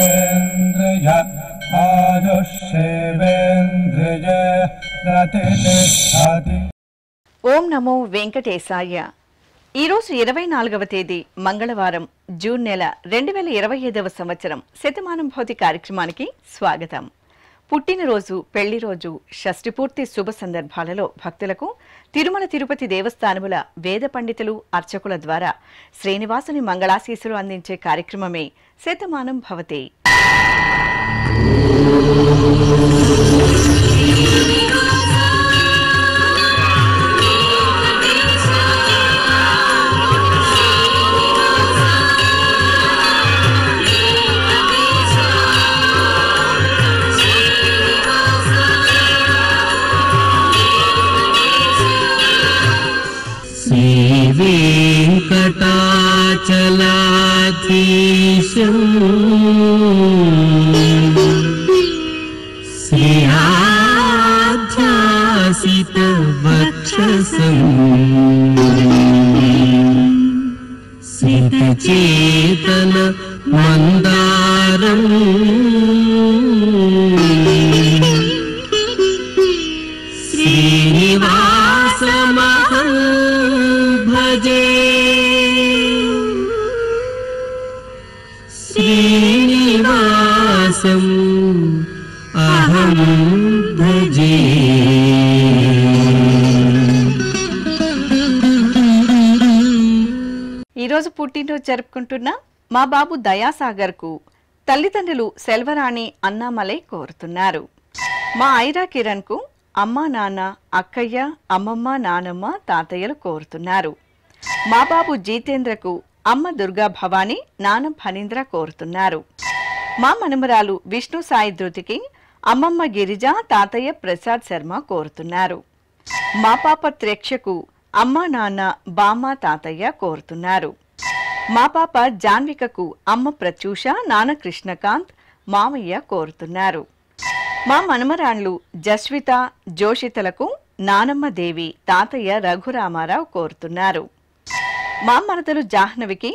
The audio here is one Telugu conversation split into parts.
जितेन्द्रिय आयुष्येवेन्द्रिये प्रतिष्ठति। ఓం నమో వెంకటేశాయ. ఈరోజు 24వ తేదీ మంగళవారం, జూన్ నెల 2025వ సంవత్సరం శతమానం భౌతి కార్యక్రమానికి స్వాగతం. పుట్టినరోజు, పెళ్లిరోజు, షష్ఠిపూర్తి శుభ సందర్భాలలో భక్తులకు తిరుమల తిరుపతి దేవస్థానముల వేద పండితులు, అర్చకుల ద్వారా శ్రీనివాసుని మంగళాశీస్సులు అందించే కార్యక్రమమే శతమానం భవతి. श्रीवेङ्कटाचलाधीशं श्रियाध्यासितवक्षसं सितचेतन मन्दारम् श्रीनिवासमहं भजे. श्रीनिवासम् अहं भजे. ఈరోజు పుట్టినరోజు జరుపుకుంటున్న మా బాబు దయాసాగర్ కు తల్లిదండ్రులు సెల్వరాణి, అన్నామలై కోరుతున్నారు. మా ఐరా కిరణ్ కు అమ్మా, నాన్న, అక్కయ్య, అమ్మమ్మ, నానమ్మ, తాతయ్యలు కోరుతున్నారు. మా బాబు జీతేంద్రకు అమ్మ దుర్గా భవాని, నాన్న ఫణీంద్ర కోరుతున్నారు. మా మనుమరాలు విష్ణు సాయి ధృతికి అమ్మమ్మ గిరిజ, తాతయ్య ప్రసాద్ శర్మ కోరుతున్నారు. మా పాప త్రేక్షకు అమ్మ, నాన్న, బామ్మ, తాతయ్య కోరుతున్నారు. మా పాప జాన్వికకు అమ్మ ప్రత్యూష, నాన్న కృష్ణకాంత్, మామయ్య కోరుతున్నారు. మా మనుమరాండ్లు జస్విత, జోషితలకు నానమ్మ దేవి, తాతయ్య రఘురామారావు కోరుతున్నారు. మా మరదలు జాహ్నవికి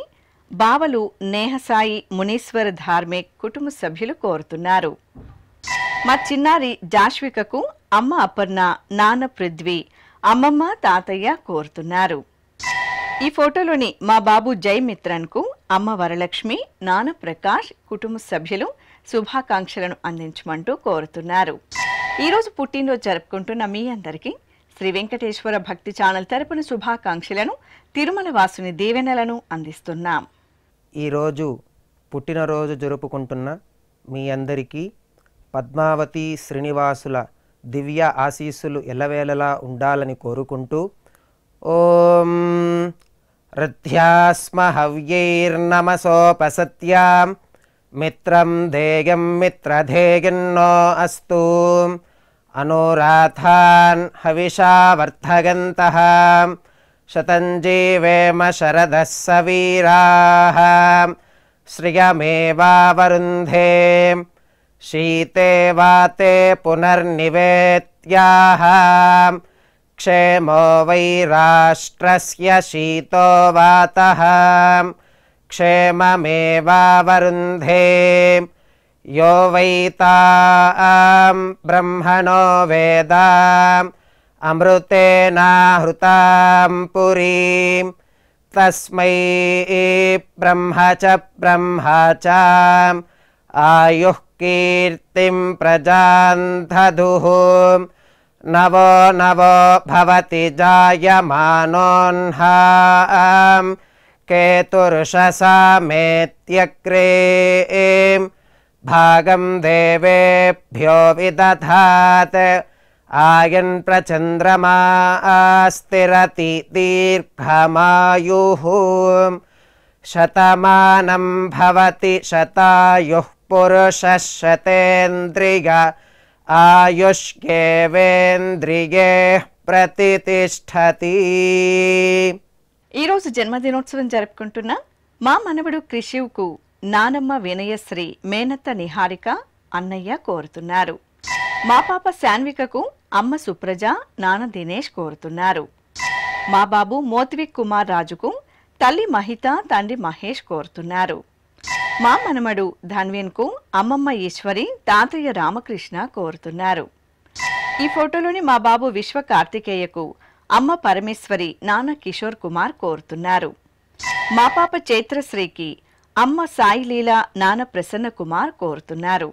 బావలు నేహసాయి, మునీశ్వర్ ధార్మిక్ కుటుంబ సభ్యులు కోరుతున్నారు. మా చిన్నారి జాష్వికకు అమ్మ అపర్ణ, నాన్న పృథ్వీ, అమ్మమ్మ, తాతయ్య కోరుతున్నారు. ఈ ఫోటోలోని మా బాబు జయమిత్రన్ కు అమ్మ వరలక్ష్మి, నాన్న ప్రకాష్, కుటుంబ సభ్యులు శుభాకాంక్షలను అందించమంటూ కోరుతున్నారు. ఈరోజు పుట్టినరోజు జరుపుకుంటున్న మీ అందరికీ శ్రీ వెంకటేశ్వర భక్తి ఛానల్ తరపున శుభాకాంక్షలను, తిరుమల వాసుని దీవెనలను అందిస్తున్నాం. ఈరోజు పుట్టినరోజు జరుపుకుంటున్న మీ అందరికీ పద్మావతి శ్రీనివాసుల దివ్య ఆశీస్సులు ఎల్లవేళలా ఉండాలని కోరుకుంటూ ఓం రథ్యాస్మ హవ్యైర్నమసోపసత్యాం మిత్రం ధేయం మిత్రధేయన్నో అస్తు అనురాధాన్ హవిషా వర్ధగంతః శతం జీవేమ శరదః సవీరాః శ్రియమేవావరుంధే శీతే వాతే పునర్నివేత్యాః క్షేమో వై రాష్ట్రస్య శీతో వాతః క్షేమమేవావరుంధే యో వై తాం బ్రహ్మణో వేదాం అమృతేనాహృతాం పురీం తస్మై బ్రహ్మ చ ఆయుః కీర్తిం ప్రజాం దదుః నవో నవో భవతి జాయమానోన్హాం కేతుర్షసామేత్యగ్రే భాగం దేవేభ్యో విదధాత్ ఆయన్ ప్రచంద్రమా స్థిరతి దీర్ఘమాయుః శతమానం భవతి శతాయుః పురుషః శతేంద్రియ ఆయుష్యేవేంద్రియే ప్రతిష్ఠతి. ఈరోజు జన్మదినోత్సవం జరుపుకుంటున్న మా మనవడు క్రిషివ్కు నానమ్మ వినయశ్రీ, మేనత్త నిహారిక, అన్నయ్య కోరుతున్నారు. మా పాప శాన్వికకు అమ్మ సుప్రజ, నాన్న దినేష్ కోరుతున్నారు. మా బాబు మోత్విక్ కుమార్ రాజుకు తల్లి మహిత, తండ్రి మహేష్ కోరుతున్నారు. మా మనమడు ధన్వీన్కు అమ్మమ్మ ఈశ్వరి తాతయ్య రామకృష్ణ కోరుతున్నారు. ఈ ఫోటోలోని మా బాబు విశ్వ కార్తికేయకు అమ్మ పరమేశ్వరి నాన్న కిషోర్ కుమార్ కోరుతున్నారు. మా పాప చైత్రశ్రీకి అమ్మ సాయిలీల నాన్న ప్రసన్న కుమార్ కోరుతున్నారు.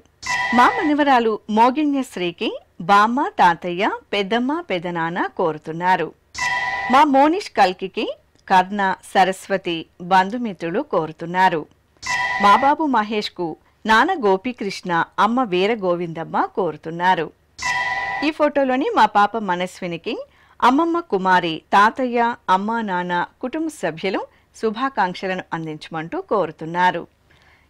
మా మనవరాలు మోగిన్యశ్రీకి బామ్మ తాతయ్య పెద్దమ్మ పెదనాన్న కోరుతున్నారు. మా మోనిష్ కల్కికి కర్ణ సరస్వతి బంధుమిత్రులు కోరుతున్నారు. మా బాబు మహేష్కు నాన్న గోపీకృష్ణ అమ్మ వీర గోవిందమ్మ కోరుతున్నారు. ఈ ఫోటోలోని మా పాప మనస్వినికి అమ్మమ్మ కుమారి తాతయ్య అమ్మ నాన్న కుటుంబ సభ్యులు శుభాకాంక్షలను అందించమంటూ కోరుతున్నారు.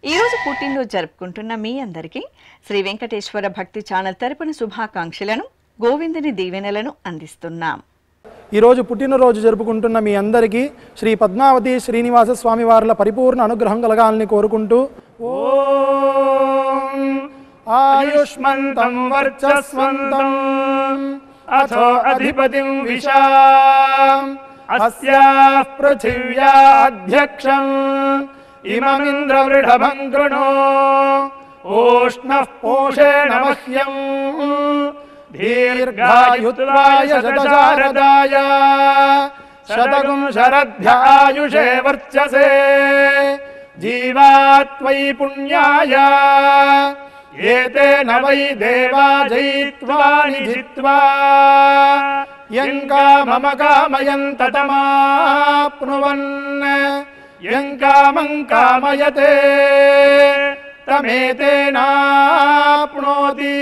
ఈరోజు పుట్టినరోజు జరుపుకుంటున్న మీ అందరికీ శ్రీ వెంకటేశ్వర భక్తి ఛానల్ తరపున శుభాకాంక్షలను గోవిందుని దీవెనలను అందిస్తున్నాం. ఈరోజు పుట్టినరోజు జరుపుకుంటున్న మీ అందరికీ శ్రీ పద్మావతి శ్రీనివాస స్వామి వార్ల పరిపూర్ణ అనుగ్రహం కలగాలని కోరుకుంటూ ఓం ఆయుష్మంతం వర్చస్వంతం అథో అధిపతిం విశాం అస్యాః పృథివ్యా అధ్యక్షం ఇమమింద్రవృఢభం కృణో ఓష్ణః పోషేణ మహ్యం దీర్ఘాయుత్వాయ శతశారదాయ శతగుం శరధ్యాయుషే వర్చసే జీవాత్వై పుణ్యాయ ఏతేన వై దేవా జయిత్వా నిజిత్వా యం కామమ కామయం తతమాప్నువన్ యం కామం కామయతే తమేతేనాప్నోతి.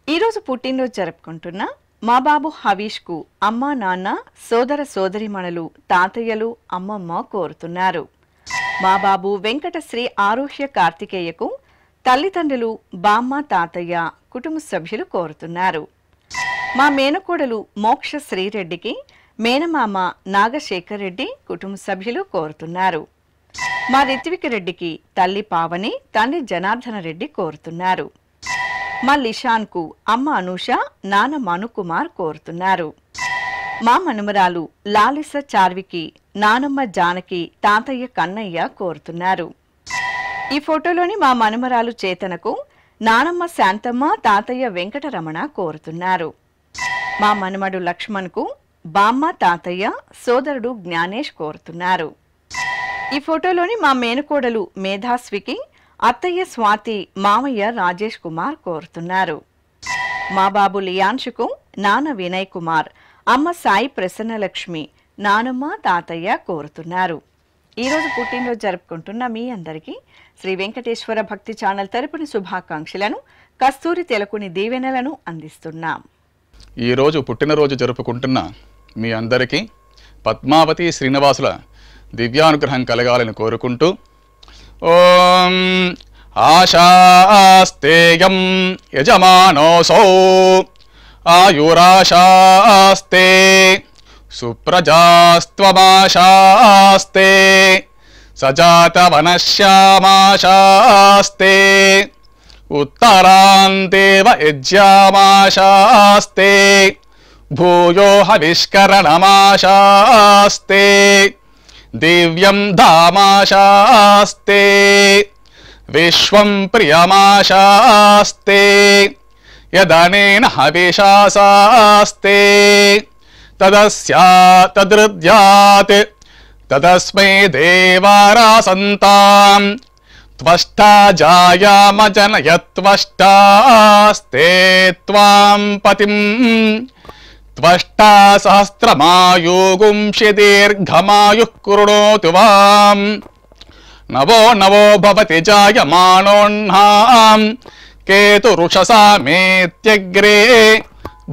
ఈరోజు పుట్టినరోజు జరుపుకుంటున్న మా బాబు హవీష్కు అమ్మ నాన్న సోదర సోదరిమణులు తాతయ్యలు అమ్మమ్మ కోరుతున్నారు. మా బాబు వెంకట శ్రీ ఆరుహ్య కార్తికేయకు తల్లిదండ్రులు బామ్మ తాతయ్య కుటుంబ సభ్యులు కోరుతున్నారు. మా మేనకోడలు మోక్ష శ్రీరెడ్డికి మేనమామ నాగశేఖర్ రెడ్డి కుటుంబ సభ్యులు కోరుతున్నారు. మా రిత్విక్ రెడ్డికి తల్లి పావని తండ్రి జనార్దన రెడ్డి కోరుతున్నారు. మా లిషాన్కు అమ్మ అనూష నాన్న మనుకుమార్ కోరుతున్నారు. మా మనుమరాలు లాలిస చార్వికి నానమ్మ జానకి తాతయ్య కన్నయ్య కోరుతున్నారు. ఈ ఫోటోలోని మా మనుమరాలు చేతనకు నానమ్మ శాంతమ్మ తాతయ్య వెంకటరమణ కోరుతున్నారు. మా మనుమడు లక్ష్మణ్కు బామ్మ తాతయ్య సోదరుడు జ్ఞానేష్ కోరుతున్నారు. ఈ ఫోటోలోని మా మేనకోడలు మేధాస్వికి అత్తయ్య స్వాతి మామయ్య రాజేష్ కుమార్ కోరుతున్నారు. మా బాబు లియాన్షుకు నాన్న వినయ్ కుమార్ అమ్మ సాయి ప్రసన్నలక్ష్మి నానమ్మ తాతయ్య కోరుతున్నారు. ఈరోజు పుట్టినరోజు జరుపుకుంటున్న మీ అందరికీ శ్రీ వెంకటేశ్వర భక్తి ఛానల్ తరపున శుభాకాంక్షలను కస్తూరి తెలకుని దీవెనలను అందిస్తున్నాం. ఈరోజు పుట్టినరోజు జరుపుకుంటున్న మీ అందరికీ పద్మావతి శ్రీనివాసుల దివ్యానుగ్రహం కలగాలని కోరుకుంటూ ఓం ఆశాస్తేయం యజమానోసౌ ఆయురాశాస్తే సుప్రజాస్త్వమాశాస్తే సజాతవనశ్యామాశాస్తే ఉత్తరాంతేవ యజ్యామాశాస్తే భూయో హవిష్కరణమాశాస్తే దివ్యం ధామాశాస్తే విశ్వం ప్రియమాశాస్తే యదనేన హవిషాశాస్తే తదస్యా తదృద్యాత్ తదస్మై దేవారాసంతాం త్వష్టా జాయామజనయత్వష్టాస్తే త్వాం పతిం త్వష్టా సహస్రమాయుగుంషి దీర్ఘమాయుః కృణోతు వాం నవో నవో భవతి జాయమానోన్హాం కేతురుషసామేత్యగ్రే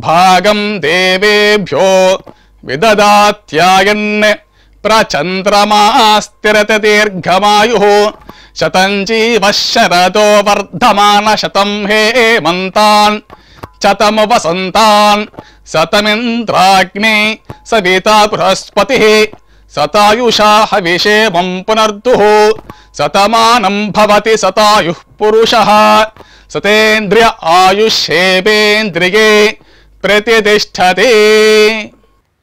భాగం దేవేభ్యో విదదాత్యాయన్ ప్రచంద్రమాస్తిరత దీర్ఘమాయుః శతం జీవః శరదో వర్ధమాన శతం హేమంతాన్ శతము వసంతాన్ శతమింద్రాగ్నే సవితా బృహస్పతిః శతాయుషా హవిషేమం పునర్దుః శతమానం భవతి శతాయుః పురుషః సతేంద్రియ ఆయుష్యేవేంద్రియే ప్రతిష్టతే.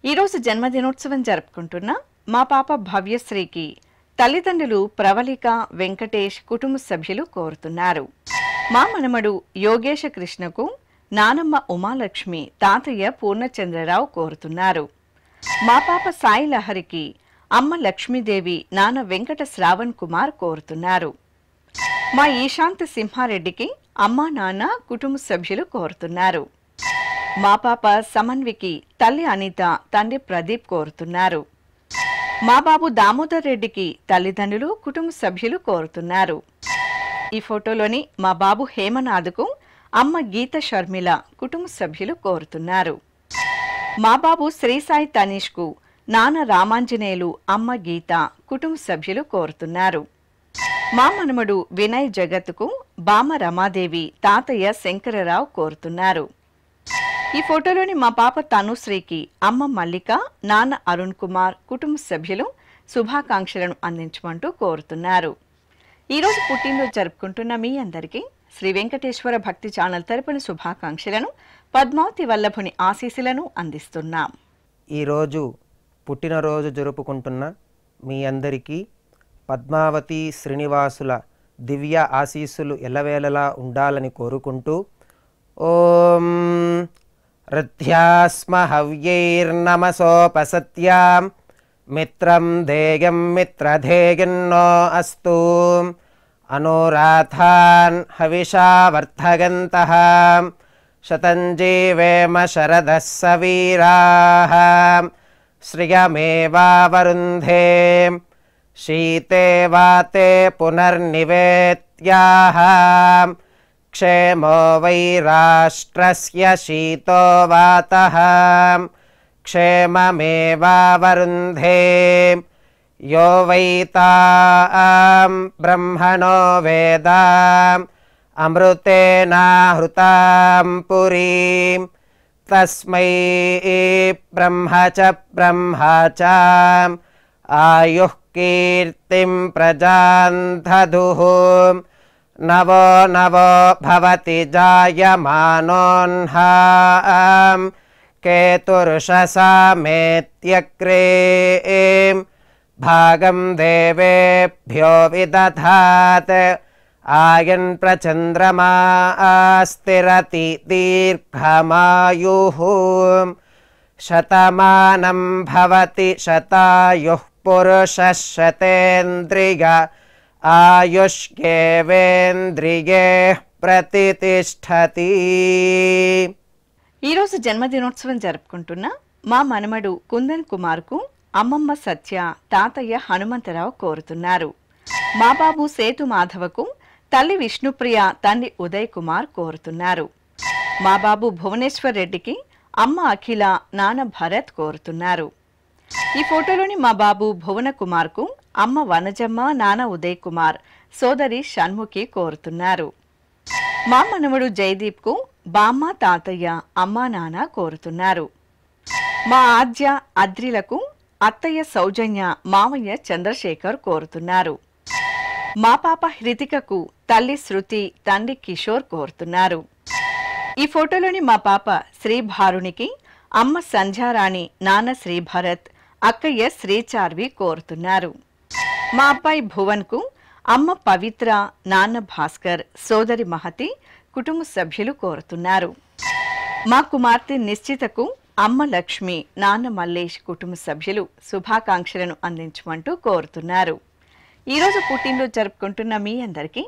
ఈరోజు జన్మదినోత్సవం జరుపుకుంటున్న మా పాప భవ్యశ్రీకి తల్లిదండ్రులు ప్రవళిక వెంకటేష్ కుటుంబ సభ్యులు కోరుతున్నారు. మా మనమడు యోగేశ కృష్ణకు నానమ్మ ఉమాలక్ష్మి తాతయ్య పూర్ణచంద్రరావు కోరుతున్నారు. మా పాప సాయి లహరికి అమ్మ లక్ష్మీదేవి నాన్న వెంకట శ్రావణ్ కుమార్ కోరుతున్నారు. మా ఈశాంత్ సింహారెడ్డికి అమ్మా నాన్న కుటుంబ సభ్యులు కోరుతున్నారు. మా పాప సమన్వికి తల్లి అనిత తండ్రి ప్రదీప్ కోరుతున్నారు. మా బాబు దామోదర్ రెడ్డికి తల్లిదండ్రులు కుటుంబ సభ్యులు కోరుతున్నారు. ఈ ఫోటోలోని మా బాబు హేమనాథ్కు అమ్మ గీత షర్మిల కుటుంబ సభ్యులు కోరుతున్నారు. మా బాబు శ్రీసాయి తనీష్కు నాన్న రామాంజనేయులు అమ్మ గీత కుటుంబ సభ్యులు కోరుతున్నారు. మా మనమడు వినయ్ జగత్కు బామ రమాదేవి తాతయ్య శంకరరావు కోరుతున్నారు. ఈ ఫోటోలోని మా పాప తనుశ్రీకి అమ్మ మల్లిక నాన్న అరుణ్ కుమార్ కుటుంబ సభ్యులు శుభాకాంక్షలను అందించమంటూ కోరుతున్నారు. ఈరోజు పుట్టినరోజు జరుపుకుంటున్న మీ అందరికీ శ్రీ వెంకటేశ్వర భక్తి ఛానల్ తరపున శుభాకాంక్షలను పద్మావతి వల్లభుని ఆశీస్సులను అందిస్తున్నాం. ఈరోజు పుట్టినరోజు జరుపుకుంటున్న మీ అందరికీ పద్మావతి శ్రీనివాసుల దివ్య ఆశీస్సులు ఎల్లవేళలా ఉండాలని కోరుకుంటూ ఓం రథ్యాస్మ హవ్యైర్నమసోపసత్యాం మిత్రం ధేయం మిత్రధేయన్నో అస్తు అనురాధాన్ హవిషా వర్ధగంతః శతం జీవేమ శరదః సవీరాః శ్రియమేవావరుంధే శీతే వాతే పునర్నివేత్యాః క్షేమో వై రాష్ట్రస్య శీతో వాతః క్షేమమేవావరుంధే యో వైతాం బ్రహ్మణో వేదాం అమృతేనాహృతాం పురీం తస్మై బ్రహ్మ చ ఆయుః కీర్తిం ప్రజాం దదుః నవో నవో భవతి జాయమానోన్హాం కేతుర్షసామేత్యగ్రే భాగం దేవేభ్యో విదధాత్ ఆయన్ ప్రచంద్రమా స్థిరతి దీర్ఘమాయుః శతమానం భవతి శతాయుః పురుషः శతేంద్రియ ఆయుష్యేవేంద్రియే ప్రతిష్ఠతి. ఈరోజు జన్మదినోత్సవం జరుపుకుంటున్న మా మనమడు కుందన్ కుమార్కు అమ్మమ్మ సత్య తాతయ్య హనుమంతరావు కోరుతున్నారు. మా బాబు సేతు మాధవకు తల్లి విష్ణుప్రియ తండ్రి ఉదయ్ కుమార్ కోరుతున్నారు. మా బాబు భువనేశ్వర్ రెడ్డికి అమ్మ అఖిల నాన్న భరత్ కోరుతున్నారు. ఈ ఫోటోలోని మా బాబు భువన కుమార్కు అమ్మ వనజమ్మ నాన్న ఉదయ్ కుమార్ సోదరి షణ్ముఖి కోరుతున్నారు. మా మనవడు జయదీప్కు బామ్మ తాతయ్య అమ్మా నాన్న కోరుతున్నారు. మా ఆద్య అద్రిలకు అత్తయ్య సౌజన్య మామయ్య చంద్రశేఖర్ కోరుతున్నారు. మా పాప హృతికకు తల్లి శృతి తండ్రి కిషోర్ కోరుతున్నారు. ఈ ఫోటోలోని మా పాప శ్రీభారునికి అమ్మ సంధ్యారాణి నాన్న శ్రీభరత్ అక్కయ్య శ్రీచార్వి కోరుతున్నారు. మా అబ్బాయి భువన్కు అమ్మ పవిత్ర నాన్న భాస్కర్ సోదరి మహతి కుటుంబ సభ్యులు కోరుతున్నారు. మా కుమార్తె నిశ్చితకు అమ్మ లక్ష్మి నాన్న మల్లేష్ కుటుంబ సభ్యులు శుభాకాంక్షలను అందించమంటూ కోరుతున్నారు. ఈరోజు పుట్టినరోజు జరుపుకుంటున్న మీ అందరికీ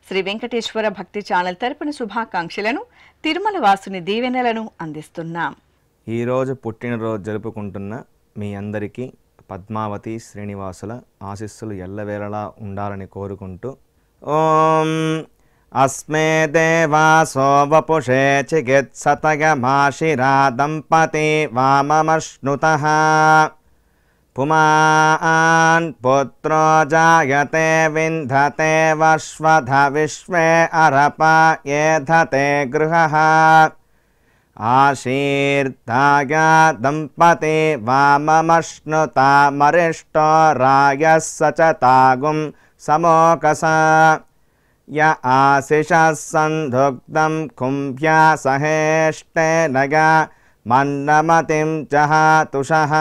శ్రీ వెంకటేశ్వర భక్తి ఛానల్ తరపున శుభాకాంక్షలను తిరుమల వాసుని దీవెనలను అందిస్తున్నాం. ఈరోజు పుట్టినరోజు జరుపుకుంటున్న మీ అందరికీ పద్మావతి శ్రీనివాసుల ఆశీస్సులు ఎల్లవేళలా ఉండాలని కోరుకుంటూ ఓం అస్మే దేవాసో వపుషే చికిత్సతయమాశిరా దంపతి వామమశ్నుతః పుమాన్ పుత్రో జాయతే వింధతే వశ్వధ విశ్వే అరప ఏధతే గృహః ఆశీర్దాయ దంపతి వామమశ్నుతామరిష్టో రాయः సచతాగుం సమోకస య ఆశిషः సంధుగ్ధం కుంభ్యా సహేష్టేనయ మన్నమతిం జహాతుషః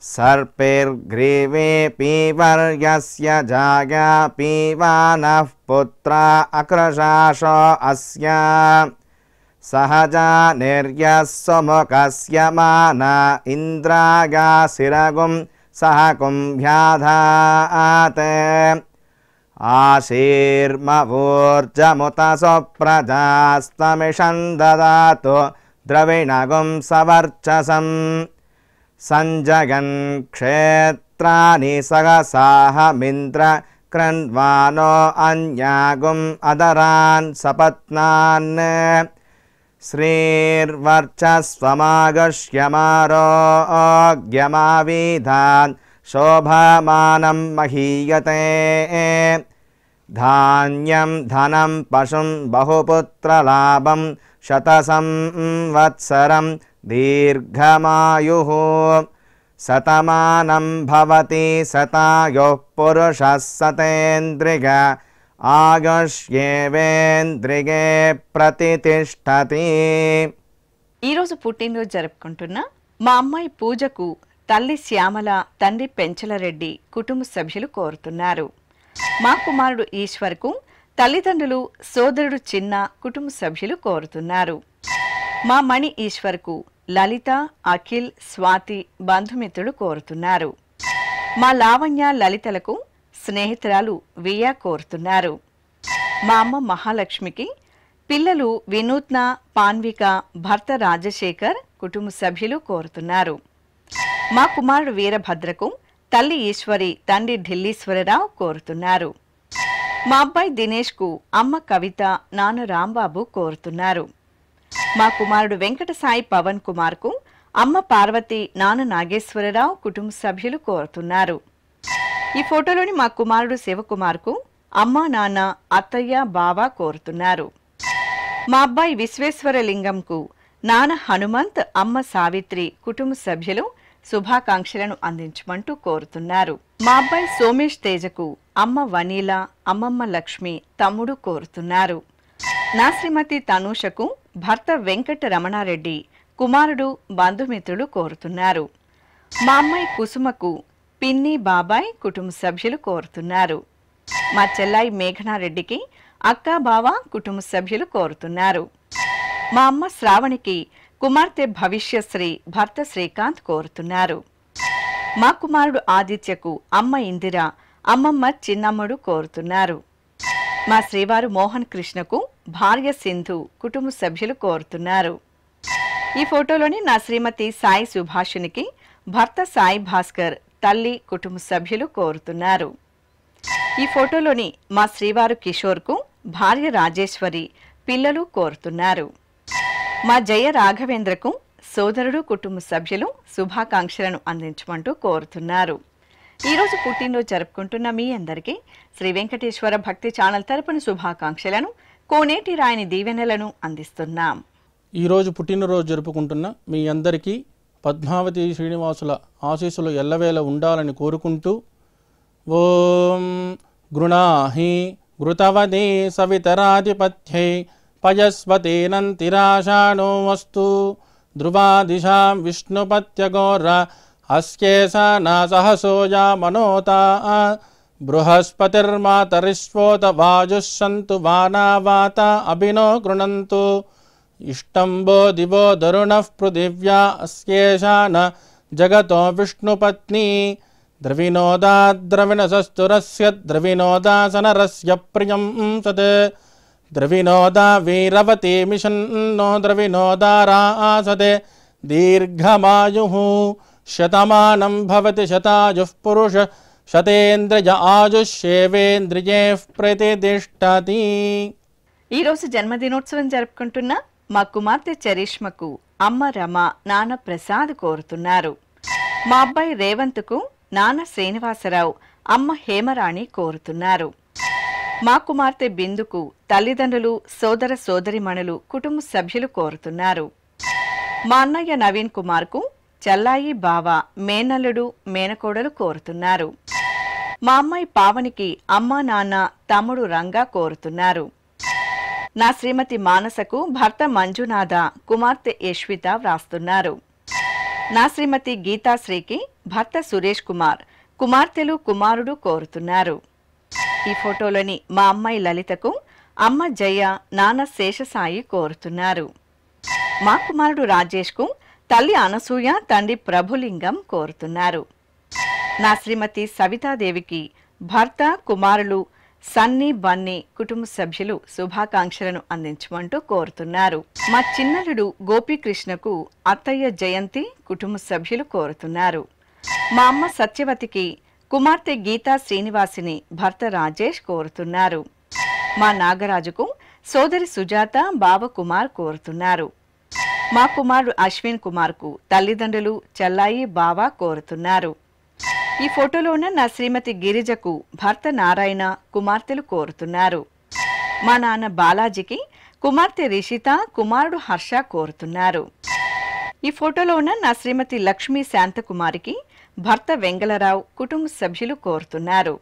सर्पैर्ग्रीवे पीवर्यस्य जाया पीवानः पुत्रा अकृशाशो अस्य सहजा निर्यः सुमुखस्य माना इन्द्राया शिरगुं सह कुम्भ्याधात् आशीर्मवोर्जमुत सुप्रजास्तमिषं ददातु द्रविणगुं सवर्चसम् संजगन् क्षेत्राणि सहसाहमिन्द्र कृण्वानो अन्यागुम् अदरान् सपत्नान् श्रीर्वर्चस्वमागश्यमारोग्यमाविधान् शोभमानं महीयते धान्यं धनं पशुं बहुपुत्रलाभं शतसंवत्सरं दीर्घमायुः शतमानं भवति शतायुः पुरुषः शतेन्द्रिय ఆయుష్యేవేంద్రియే ప్రతితిష్టతి. ఈరోజు పుట్టినరోజు జరుపుకుంటున్న మా అమ్మాయి పూజకు తల్లి శ్యామల, తండ్రి పెంచలరెడ్డి కుటుంబ సభ్యులు కోరుతున్నారు. మా కుమారుడు ఈశ్వర్కు తల్లిదండ్రులు, సోదరుడు చిన్న కుటుంబ సభ్యులు కోరుతున్నారు. మా మణి ఈశ్వర్కు లలిత, అఖిల్, స్వాతి బంధుమిత్రులు కోరుతున్నారు. మా లావణ్య, లలితలకు స్నేహితురాలు వియా కోరుతున్నారు. మా అమ్మ మహాలక్ష్మికి పిల్లలు వినూత్న, పాన్విక, భర్త రాజశేఖర్ కుటుంబ సభ్యులు కోరుతున్నారు. మా కుమారుడు వీరభద్రకు తల్లి ఈశ్వరి, తండ్రి ఢిల్లీశ్వరరావు కోరుతున్నారు. మా అబ్బాయి దినేష్కు అమ్మ కవిత, నాన్న రాంబాబు కోరుతున్నారు. మా కుమారుడు వెంకట సాయి పవన్ కుమార్కు అమ్మ పార్వతి, నాన్న నాగేశ్వరరావు కుటుంబ సభ్యులు కోరుతున్నారు. ఈ ఫోటోలోని మా కుమారుడు శివకుమార్కు అమ్మ, నాన్న, అత్తయ్య, బావ కోరుతున్నారు. మా అబ్బాయి విశ్వేశ్వరలింగంకు నాన్న హనుమంత్, అమ్మ సావిత్రి కుటుంబ సభ్యులు శుభాకాంక్షలను అందించమంటూ కోరుతున్నారు. మా అబ్బాయి సోమేష్ తేజకు అమ్మ వనీల, అమ్మమ్మ లక్ష్మి, తమ్ముడు కోరుతున్నారు. నా శ్రీమతి తనూషకు భర్త వెంకట రమణారెడ్డి, కుమారుడు, బంధుమిత్రులు కోరుతున్నారు. మా అమ్మాయి కుసుమకు పిన్ని, బాబాయ్ కుటుంబ సభ్యులు కోరుతున్నారు. మా చెల్లాయి మేఘనారెడ్డికి అక్క, బావ కుటుంబ సభ్యులు కోరుతున్నారు. మా అమ్మ శ్రావణికి కుమార్తె భవిష్యశ్రీ, భర్త శ్రీకాంత్ కోరుతున్నారు. మా కుమారుడు ఆదిత్యకు అమ్మ ఇందిర, అమ్మమ్మ చిన్నమ్మడు కోరుతున్నారు. మా శ్రీవారు మోహన్ కృష్ణకు భార్య సింధు కుటుంబ సభ్యులు కోరుతున్నారు. ఈ ఫోటోలోని నా శ్రీమతి సాయి సుభాషినికి భర్త సాయి భాస్కర్, తల్లి, కుటుంబ సభ్యులు కోరుతున్నారు. ఈ ఫోటోలోని మా శ్రీవారు కిషోర్కు భార్య రాజేశ్వరి, పిల్లలు కోరుతున్నారు. మా జయ రాఘవేంద్రకు సోదరుడు, కుటుంబ సభ్యులు శుభాకాంక్షలను అందించమంటూ కోరుతున్నారు. ఈరోజు పుట్టినరోజు జరుపుకుంటున్న మీ అందరికీ శ్రీ వెంకటేశ్వర భక్తి ఛానల్ తరపున శుభాకాంక్షలను, కోనేటి రాయని దీవెనలను అందిస్తున్నాం. ఈరోజు పుట్టినరోజు జరుపుకుంటున్న మీ అందరికీ పద్మావతి శ్రీనివాసుల ఆశీస్సులు ఎల్లవేళ ఉండాలని కోరుకుంటూ ఓం గృణాహి ఘృతవదే సవితరాధిపత్యై పయస్వతేనంతిరాషాణో వస్తు ధ్రువాదిశాం విష్ణుపత్యగోర అస్యేషానా సహసోజా మనోతా బృహస్పతిర్మాతరిష్వోత వాజుస్సంతు వానావాత అభినో గృణంతు ఇష్టంబో దివో దరుణః పృథివ్యా అస్యేషాన జగతో విష్ణుపత్ని ద్రవినోదాద్రవిణసస్తురస్య ద్రవినోదాసనరస్య ప్రియం సత్ ద్రవినోదా వీరవతి మిషన్నో ద్రవినోదారాసతే దీర్ఘమాయుః శతమానం భవతి శతాయుః పురుష శతేంద్రియ ఆయుష్యేవేంద్రియే ప్రతిష్టతి. ఈరోజు జన్మదినోత్సవం జరుపుకుంటున్న మా కుమార్తె చరిష్మకు అమ్మ రమ, నాన్న ప్రసాద్ కోరుతున్నారు. మా అబ్బాయి రేవంత్కు నాన్న శ్రీనివాసరావు, అమ్మ హేమరాణి కోరుతున్నారు. మా కుమార్తె బిందుకు తల్లిదండ్రులు, సోదర సోదరిమణులు, కుటుంబ సభ్యులు కోరుతున్నారు. మా అన్నయ్య నవీన్ కుమార్కు చల్లాయి, బావ, మేనల్లుడు, మేనకోడలు కోరుతున్నారు. మా అమ్మాయి పావనికి అమ్మ, నాన్న, తమ్ముడు రంగా కోరుతున్నారు. నా శ్రీమతి మానసకు భర్త మంజునాథ, కుమార్తె యశ్విత వ్రాస్తున్నారు. నా శ్రీమతి గీతాశ్రీకి భర్త సురేష్ కుమార్, కుమార్తెలు కుమారుడు కోరుతున్నారు. ఈ ఫోటోలోని మా అమ్మాయి లలితకు అమ్మ జయ, నాన్న శేషసాయి కోరుతున్నారు. మా కుమారుడు రాజేష్కు తల్లి అనసూయ, తండ్రి ప్రభులింగం కోరుతున్నారు. నా శ్రీమతి సవితాదేవికి భర్త, కుమారులు సన్నీ, బన్నీ కుటుంబ సభ్యులు శుభాకాంక్షలను అందించమంటూ కోరుతున్నారు. మా చిన్నలుడు గోపీకృష్ణకు అత్తయ్య జయంతి కుటుంబ సభ్యులు కోరుతున్నారు. మా అమ్మ సత్యవతికి కుమార్తె గీతా శ్రీనివాసిని భర్త రాజేష్ కోరుతున్నారు. మా నాగరాజుకు సోదరి సుజాత, బావ కుమార్ కోరుతున్నారు. మా కుమారుడు అశ్విన్ కుమార్కు తల్లిదండ్రులు చెల్లాయి, బావ కోరుతున్నారు. ఈ ఫోటోలో ఉన్న నా శ్రీమతి గిరిజకు భర్త నారాయణ, కుమార్తెలు కోరుతున్నారు. మా నాన్న బాలాజీకి కుమార్తె రిషిత, కుమారుడు హర్ష కోరుతున్నారు. ఈ ఫోటోలో ఉన్న నా శ్రీమతి లక్ష్మీ శాంతకుమారికి భర్త వెంగళరావు, కుటుంబ సభ్యులు కోరుతున్నారు.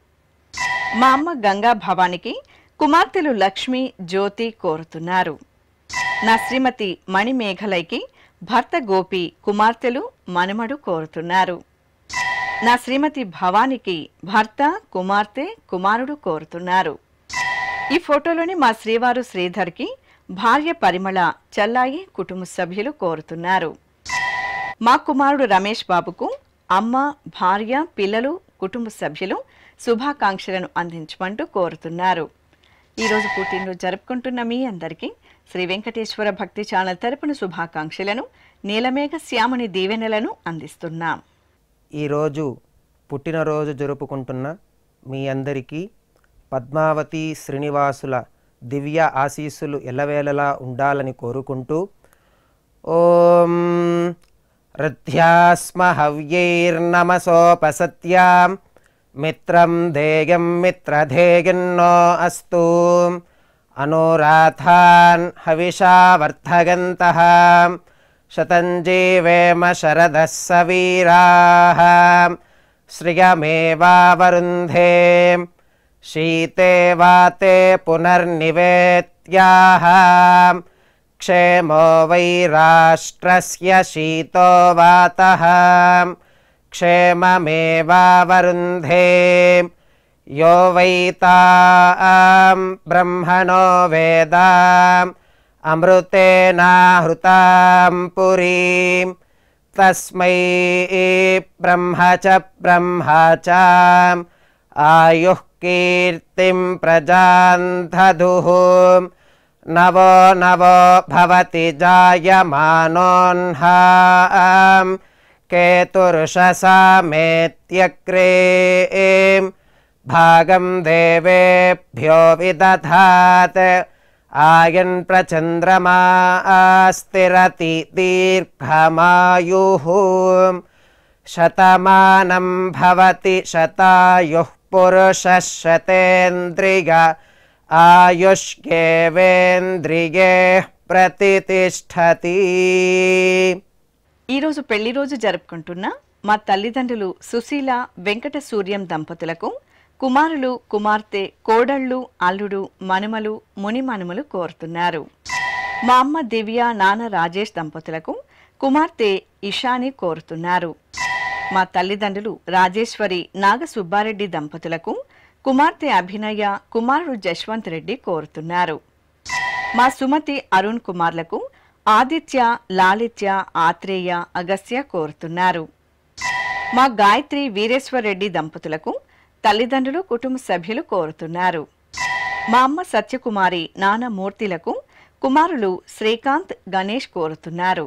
మా అమ్మ గంగా భవానికి కుమార్తెలు లక్ష్మి, జ్యోతి కోరుతున్నారు. నా శ్రీమతి మణిమేఘలైకి భర్త గోపి, కుమార్తెలు మనుమడు కోరుతున్నారు. నా శ్రీమతి భవానికి భర్త, కుమార్తె, కుమారుడు కోరుతున్నారు. ఈ ఫోటోలోని మా శ్రీవారు శ్రీధర్కి భార్య పరిమళ, చెల్లాయి, కుటుంబ సభ్యులు కోరుతున్నారు. మా కుమారుడు రమేష్ బాబుకు అమ్మ, భార్య, పిల్లలు, కుటుంబ సభ్యులు శుభాకాంక్షలను అందించమంటూ కోరుతున్నారు. ఈరోజు పుట్టినరోజు జరుపుకుంటున్న మీ అందరికీ శ్రీ వెంకటేశ్వర భక్తి ఛానల్ తరపున శుభాకాంక్షలను, నీలమేఘ శ్యాముని దీవెనలను అందిస్తున్నాం. ఈరోజు పుట్టినరోజు జరుపుకుంటున్న మీ అందరికీ పద్మావతి శ్రీనివాసుల దివ్య ఆశీస్సులు ఎల్లవేళలా ఉండాలని కోరుకుంటూ ఓం రథ్యాస్మ హవ్యైర్నమసోపసత్యాం మిత్రం ధేయం మిత్రధేయన్నో అస్తు అనురాధాన్ హవిషా వర్ధగంతః శతం జీవేమ శరదః సవీరాః శ్రియమేవావరుంధే శీతే వాతే పునర్నివేత్యాః క్షేమో వై రాష్ట్రస్య శీతో వాతః క్షేమమేవావరుంధే యో వై తాం బ్రహ్మణో వేదాం అమృతేనాహృతాం పురీం తస్మై బ్రహ్మ చ ఆయుః కీర్తిం ప్రజాం దదుః నవో నవో భవతి జాయమానోన్హాం కేతుర్షసామేత్యగ్రే భాగం దేవేభ్యో విదధాత్ ఆయన్ ప్రచంద్రమా స్థిరతి దీర్ఘమాయుః శతమానం భవతి శతాయుః పురుషः శతేంద్రియ ఆయుష్యేవేంద్రియే ప్రతితిష్ఠతి. ఈరోజు పెళ్లి రోజు జరుపుకుంటున్న మా తల్లిదండ్రులు సుశీల, వెంకట సూర్యం దంపతులకు కుమారులు, కుమార్తె, కోడళ్ళు, అల్లుడు, మనుమలు, మునిమనుమలు కోరుతున్నారు. మా అమ్మ దివ్య, నాన్న రాజేష్ దంపతులకు కుమార్తె ఇషాని కోరుతున్నారు. మా తల్లిదండ్రులు రాజేశ్వరి, నాగసుబ్బారెడ్డి దంపతులకు కుమార్తె అభినయ, కుమారుడు జశ్వంత్ రెడ్డి కోరుతున్నారు. మా సుమతి, అరుణ్ కుమార్లకు ఆదిత్య, లాలిత్య, ఆత్రేయ, అగస్త్య కోరుతున్నారు. మా గాయత్రి, వీరేశ్వర్ రెడ్డి దంపతులకు తల్లిదండ్రులు, కుటుంబ సభ్యులు కోరుతున్నారు. మా అమ్మ సత్యకుమారి, నాన్న మూర్తిలకు కుమారులు శ్రీకాంత్, గణేష్ కోరుతున్నారు.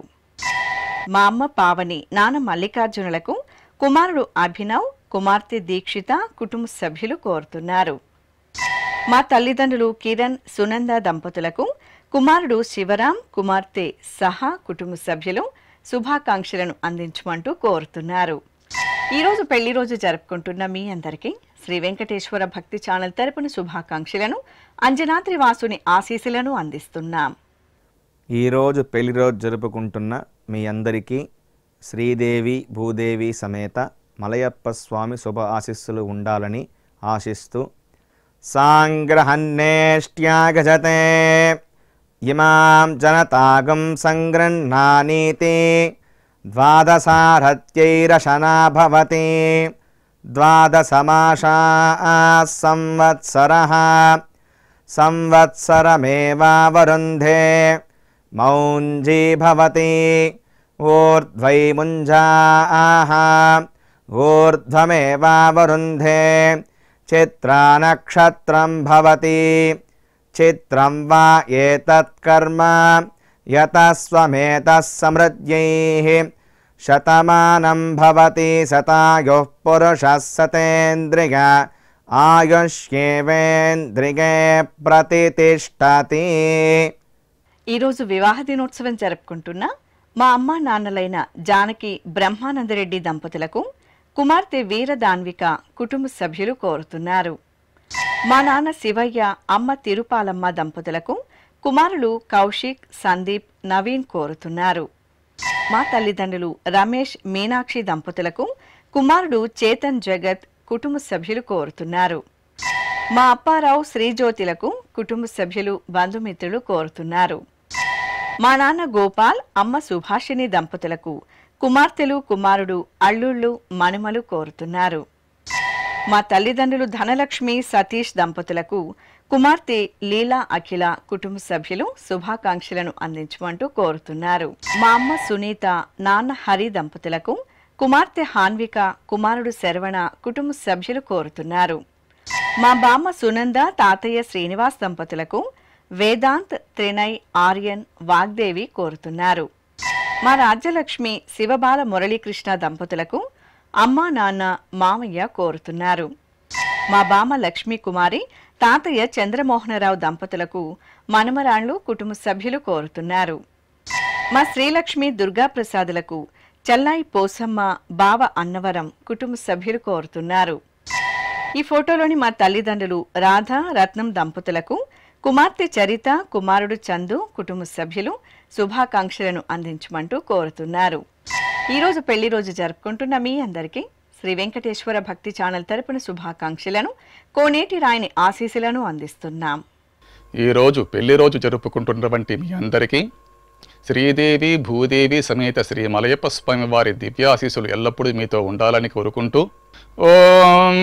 మా అమ్మ పావని, నాన్న మల్లికార్జునులకు కుమారుడు అభినవ్, కుమార్తె దీక్షిత, కుటుంబ సభ్యులు కోరుతున్నారు. మా తల్లిదండ్రులు కిరణ్, సునంద దంపతులకు కుమారుడు శివరాం, కుమార్తె సహా, కుటుంబ సభ్యులు శుభాకాంక్షలను అందించమంటూ కోరుతున్నారు. ఈరోజు పెళ్లి రోజు జరుపుకుంటున్న మీ అందరికీ శ్రీ వెంకటేశ్వర భక్తి ఛానల్ తరపున శుభాకాంక్షలను, అంజనాద్రి వాసుని ఆశీస్సులను అందిస్తున్నాం. ఈరోజు పెళ్లి రోజు జరుపుకుంటున్న మీ అందరికీ శ్రీదేవి భూదేవి సమేత మలయప్ప స్వామి శుభ ఆశీస్సులు ఉండాలని ఆశిస్తూ సాంగ్రహన్నేష్ట్యాగజతే ఇమాం జనతాగం సంగృహ్ణానీతి ద్వాదశారత్యైరశనా భవతి ద్వాదశమాసాः సంవత్సరः సంవత్సరమేవావరుంధే మౌంజీ భవతి ఊర్ధ్వైముంజాः ఊర్ధ్వమేవావరుంధే చిత్రానక్షత్రం భవతి చిత్రం వా ఏతత్కర్మ యతస్వమేతః సమృద్ధ్యైః శతమానం భవతి శతాయుః పురుషः శతేంద్రియ ఆయుష్యేవేంద్రియే ప్రతితిష్టతి. ఈరోజు వివాహ దినోత్సవం జరుపుకుంటున్న మా అమ్మ నాన్నలైన జానకి బ్రహ్మానందరెడ్డి దంపతులకు కుమార్తె వీరదాన్విక కుటుంబ సభ్యులు కోరుతున్నారు. మా నాన్న శివయ్య అమ్మ తిరుపాలమ్మ దంపతులకు కుమారులు కౌశిక్ సందీప్ నవీన్ కోరుతున్నారు. మా తల్లిదండ్రులు రమేష్ మీనాక్షి దంపతులకు కుమారుడు చేతన్ జగత్ కుటుంబ సభ్యులు కోరుతున్నారు. మా అప్పారావు శ్రీజ్యోతిలకు కుటుంబ సభ్యులు బంధుమిత్రులు కోరుతున్నారు. మా నాన్న గోపాల్ అమ్మ సుభాషిణి దంపతులకు కుమార్తెలు కుమారుడు అల్లుళ్ళు మనుమలు కోరుతున్నారు. మా తల్లిదండ్రులు ధనలక్ష్మి సతీష్ దంపతులకు కుమార్తె లీలా అఖిల కుటుంబ సభ్యులు శుభాకాంక్షలను అందించమంటూ కోరుతున్నారు. మా అమ్మ సునీత నాన్న హరి దంపతులకు కుమార్తె హాన్విక కుమారుడు శరవణ కుటుంబ సభ్యులు కోరుతున్నారు. మా బామ్మ సునంద తాతయ్య శ్రీనివాస్ దంపతులకు వేదాంత్ త్రినయ్ ఆర్యన్ వాగ్దేవి కోరుతున్నారు. మా రాజ్యలక్ష్మి శివబాల మురళీకృష్ణ దంపతులకు అమ్మా నాన్న మామయ్య కోరుతున్నారు. మా బామ్మ లక్ష్మీ కుమారి తాతయ్య చంద్రమోహనరావు దంపతులకు మనమరాళ్లు కుటుంబ సభ్యులు కోరుతున్నారు. మా శ్రీలక్ష్మి దుర్గాప్రసాదులకు చల్లాయి పోసమ్మ బావ అన్నవరం కుటుంబ సభ్యులు కోరుతున్నారు. ఈ ఫోటోలోని మా తల్లిదండ్రులు రాధా రత్నం దంపతులకు కుమార్తె చరిత కుమారుడు చందు కుటుంబ సభ్యులు శుభాకాంక్షలను అందించమంటూ కోరుతున్నారు. ఈరోజు పెళ్లి రోజు జరుపుకుంటున్న మీ అందరికీ శ్రీ వెంకటేశ్వర భక్తి ఛానల్ తరపున శుభాకాంక్షలను కోనేటి రాయని ఆశీస్సులను అందిస్తున్నాం. ఈరోజు పెళ్లి రోజు జరుపుకుంటున్నటువంటి మీ అందరికీ శ్రీదేవి భూదేవి సమేత శ్రీ మలయప్ప స్వామి వారి దివ్యాశీస్సులు ఎల్లప్పుడూ మీతో ఉండాలని కోరుకుంటూ ఓం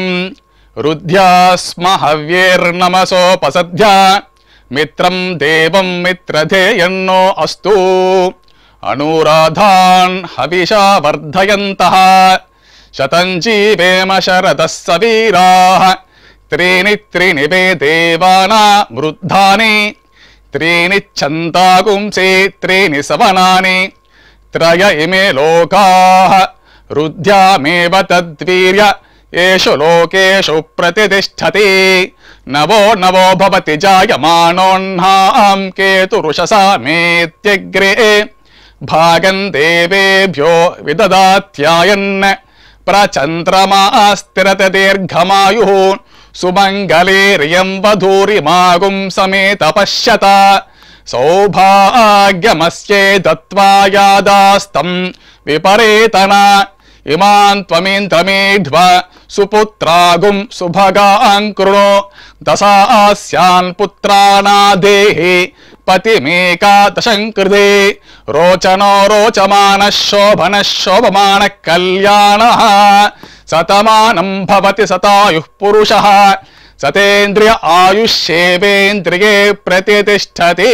రుద్ధ్యాస్మ హవ్యేర్నమసోపసద్ధ్యా మిత్రం దేవం మిత్రధేయన్నో అస్తు అనురాధాన్ హవిషా వర్ధయంతః శతం జీవేమ శరదః సవీరాః త్రీణి వే దేవానా వృద్ధాని త్రీణి ఛందాగుంసే త్రీణి సవనాని త్రయ ఇమే లోకాః రుద్ధ్యామేవ తద్వీర్య ఏషు లోకేషు ప్రతిష్టతి నవో నవో భవతి జాయమానోన్హాం కేతురుషసా మేత్యగ్రే భాగం దేవేభ్యో విదదాత్యాయన్ ప్రచంద్రమాస్తిరత దీర్ఘమాయుః సుమంగళేర్యం వధూరిమాగుం సమేత పశ్యత సౌభాగ్యమస్యే దత్వా యాదాస్తం విపరేతన ఇమాన్ త్వమేంద్రమేధ్వ సుపుత్రాగుం సుభగాన్ కృణో దశాస్యాన్ పుత్రానాదేహి పతిమేకాదశం కృతే రోచనో రోచమాన శోభన శోభమాన కళ్యాణ శతమానం భవతి శతాయుః పురుషః సతేంద్రియ ఆయుష్యేవేంద్రియే ప్రతిష్టతి.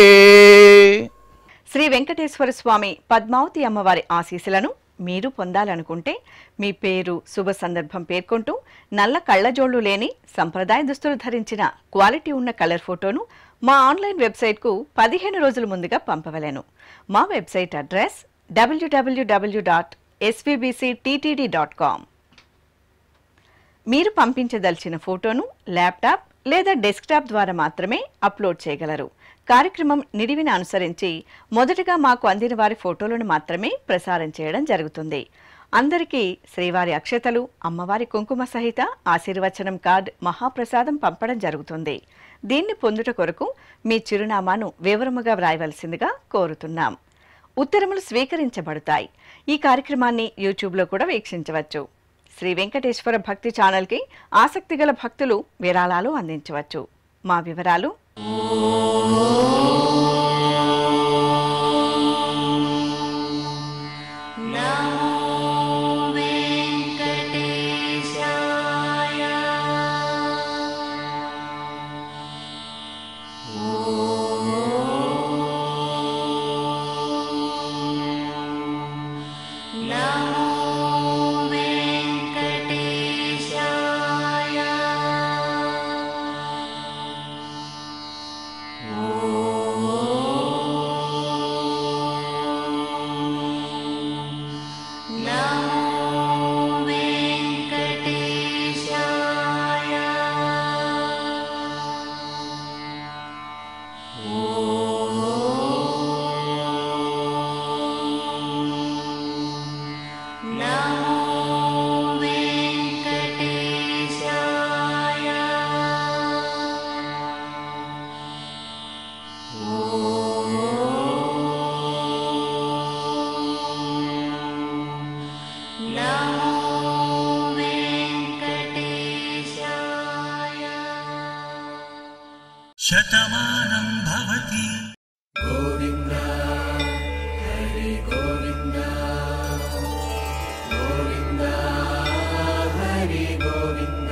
శ్రీ వెంకటేశ్వర స్వామి పద్మావతి అమ్మవారి ఆశీస్సులను మీరు పొందాలనుకుంటే మీ పేరు శుభ సందర్భం పేర్కొంటూ నల్ల కళ్ళజోళ్లు లేని సంప్రదాయ దుస్తులు ధరించిన క్వాలిటీ ఉన్న కలర్ ఫోటోను మా ఆన్లైన్ వెబ్సైట్కు 15 రోజుల ముందుగా పంపవలెను. మా వెబ్సైట్ అడ్రస్ www.svbcttd.com. మీరు పంపించదలిచిన ఫోటోను ల్యాప్టాప్ లేదా డెస్క్టాప్ ద్వారా మాత్రమే అప్లోడ్ చేయగలరు. కార్యక్రమం నిడివిని అనుసరించి మొదటగా మాకు అందిన వారి ఫోటోలను మాత్రమే ప్రసారం చేయడం జరుగుతుంది. అందరికీ శ్రీవారి అక్షతలు అమ్మవారి కుంకుమ సహిత ఆశీర్వచనం కార్డ్ మహాప్రసాదం పంపడం జరుగుతుంది. దీన్ని పొందుట కొరకు మీ చిరునామాను వివరముగా వ్రాయవలసిందిగా కోరుతున్నాం. ఉత్తరములు స్వీకరించబడతాయి. ఈ కార్యక్రమాన్ని యూట్యూబ్లో కూడా వీక్షించవచ్చు. శ్రీ వెంకటేశ్వర భక్తి ఛానల్కి ఆసక్తి గల భక్తులు విరాళాలు అందించవచ్చు. మా వివరాలు నా శతమానం భవతి. గోవింద హరి గోవింద గోవింద హరి గోవింద.